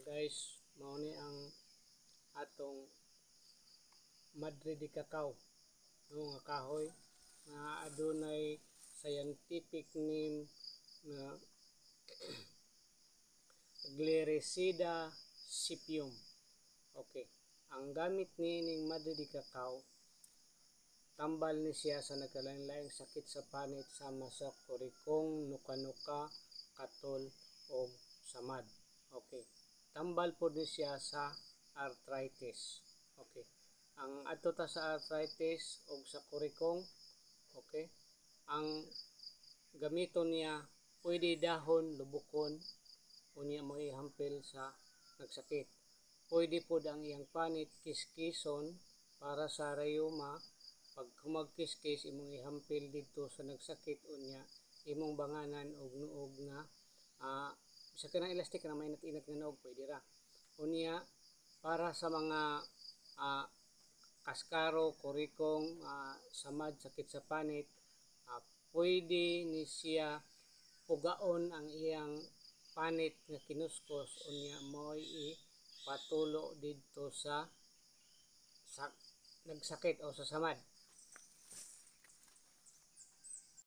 Guys, mao ni ang atong Madre de Cacao, no, nga kahoy nga adunay scientific name nga Gliricida cypium. Okay, ang gamit niining Madre de Cacao, tambal ni siya sa nagkalain-laing sakit sa panit sama sa kurikong, nuka-nuka, katol o samad. Okay, tambal po ni siya sa arthritis. Okay, ang adto ta sa arthritis o sa kurikong, okay, ang gamito niya pwede dahon, lubukon, unya mo ihampil sa nagsakit. Pwede po ang iyang panit kiskison para sa rayuma. Pag humagkiskis imong ihampil dito sa nagsakit, unya imong banganan og nuog nga sa kanang elastic na may inat-inat nga nuog pwede ra. Unya para sa mga kaskaro, kurikong, samad, sakit sa panit, pwede ni siya pugaon ang iyang panit nga kinuskos, unya mo'y ipatulo dito sa nagsakit o sa samad.